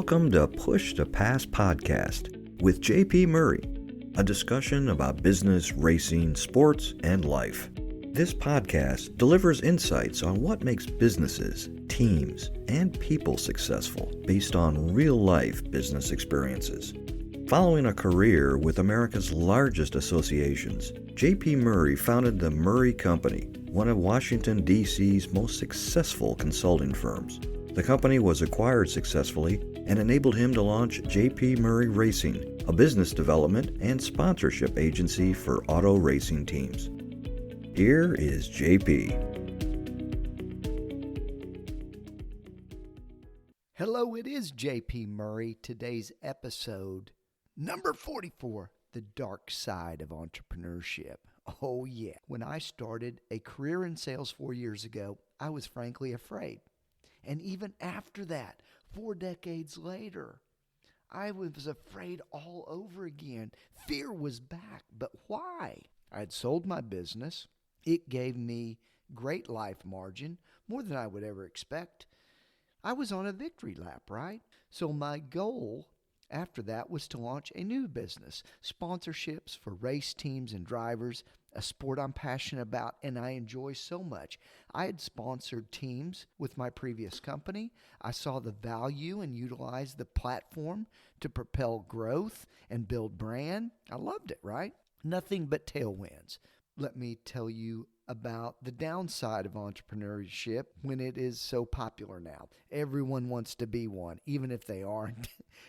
Welcome to Push to Pass podcast with JP Murray, a discussion about business, racing, sports, and life. This podcast delivers insights on what makes businesses, teams, and people successful based on real-life business experiences. Following a career with America's largest associations, JP Murray founded the Murray Company, one of Washington, D.C.'s most successful consulting firms. The company was acquired successfully and enabled him to launch JP Murray Racing, a business development and sponsorship agency for auto racing teams. Here is JP. Hello, it is JP Murray. Today's episode, number 44, The Dark Side of Entrepreneurship. Oh yeah. When I started a career in sales 4 years ago, I was frankly afraid. And even after that, 4 decades later, I was afraid all over again. Fear was back. But why? I had sold my business. It gave me great life margin, more than I would ever expect. I was on a victory lap, right? So my goal after that was to launch a new business, sponsorships for race teams and drivers, a sport I'm passionate about and I enjoy so much. I had sponsored teams with my previous company. I saw the value and utilized the platform to propel growth and build brand. I loved it, right? Nothing but tailwinds. Let me tell you about the downside of entrepreneurship when it is so popular now. Everyone wants to be one, even if they aren't.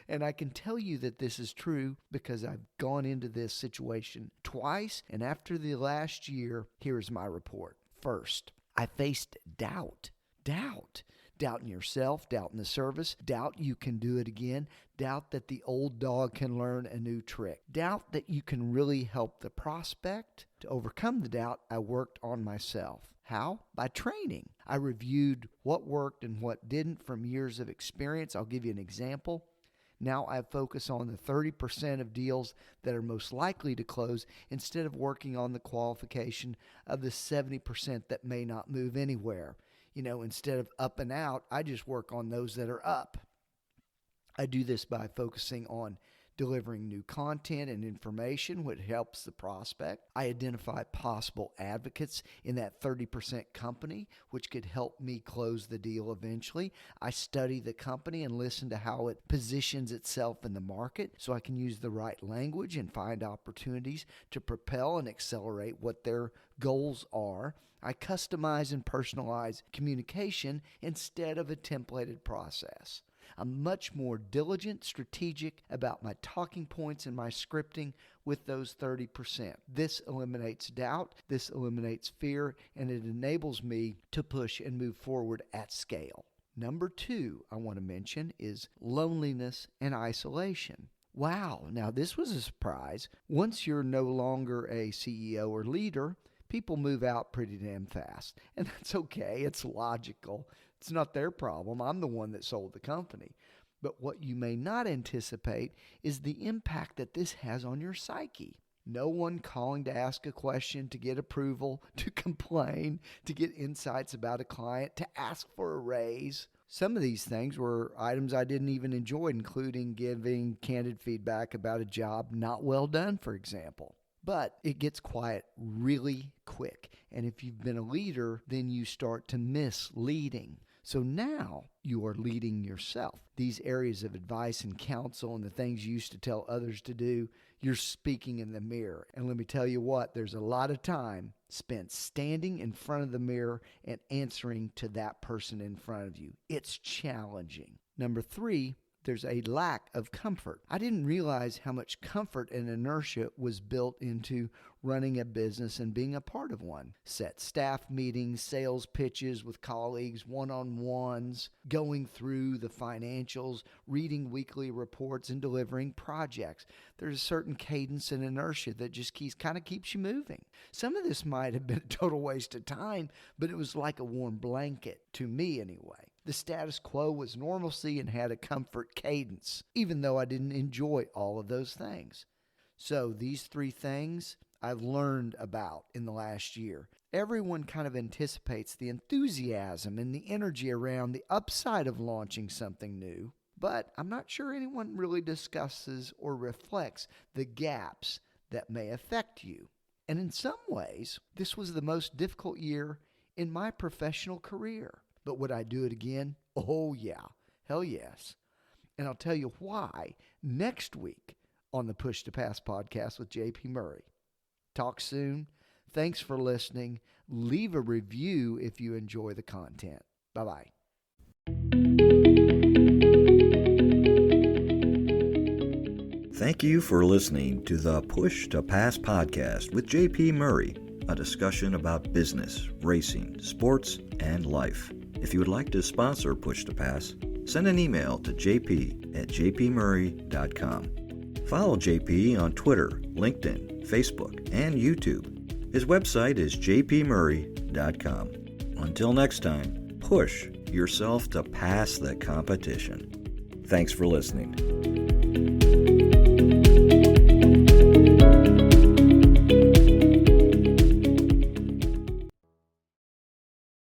And I can tell you that this is true because I've gone into this situation twice, and after the last year, here's my report. First, I faced doubt. Doubt in yourself, doubt in the service, doubt you can do it again, doubt that the old dog can learn a new trick, doubt that you can really help the prospect. To overcome the doubt, I worked on myself. How? By training. I reviewed what worked and what didn't from years of experience. I'll give you an example. Now I focus on the 30% of deals that are most likely to close instead of working on the qualification of the 70% that may not move anywhere. Instead of up and out, I just work on those that are up. I do this by focusing on delivering new content and information, which helps the prospect. I identify possible advocates in that 30% company, which could help me close the deal eventually. I study the company and listen to how it positions itself in the market so I can use the right language and find opportunities to propel and accelerate what their goals are. I customize and personalize communication instead of a templated process. I'm much more diligent, strategic about my talking points and my scripting with those 30%. This eliminates doubt, this eliminates fear, and it enables me to push and move forward at scale. Number 2 I want to mention is loneliness and isolation. Wow, now this was a surprise. Once you're no longer a CEO or leader, people move out pretty damn fast. And that's okay. It's logical. It's not their problem. I'm the one that sold the company. But what you may not anticipate is the impact that this has on your psyche. No one calling to ask a question, to get approval, to complain, to get insights about a client, to ask for a raise. Some of these things were items I didn't even enjoy, including giving candid feedback about a job not well done, for example. But it gets quiet really quick. And if you've been a leader, then you start to miss leading. So now you are leading yourself. These areas of advice and counsel and the things you used to tell others to do, you're speaking in the mirror. And let me tell you what, there's a lot of time spent standing in front of the mirror and answering to that person in front of you. It's challenging. Number 3, there's a lack of comfort. I didn't realize how much comfort and inertia was built into running a business and being a part of one. Set staff meetings, sales pitches with colleagues, one-on-ones, going through the financials, reading weekly reports, and delivering projects. There's a certain cadence and inertia that just keeps you moving. Some of this might have been a total waste of time, but it was like a warm blanket, to me anyway. The status quo was normalcy and had a comfort cadence, even though I didn't enjoy all of those things. So these 3 things I've learned about in the last year. Everyone kind of anticipates the enthusiasm and the energy around the upside of launching something new, but I'm not sure anyone really discusses or reflects the gaps that may affect you. And in some ways, this was the most difficult year in my professional career. But would I do it again? Oh yeah, hell yes. And I'll tell you why next week on the Push to Pass podcast with JP Murray. Talk soon. Thanks for listening. Leave a review if you enjoy the content. Bye-bye. Thank you for listening to the Push to Pass podcast with JP Murray, a discussion about business, racing, sports, and life. If you would like to sponsor Push to Pass, send an email to jp@jpmurray.com. Follow JP on Twitter, LinkedIn, Facebook, and YouTube. His website is jpmurray.com. Until next time, push yourself to pass the competition. Thanks for listening.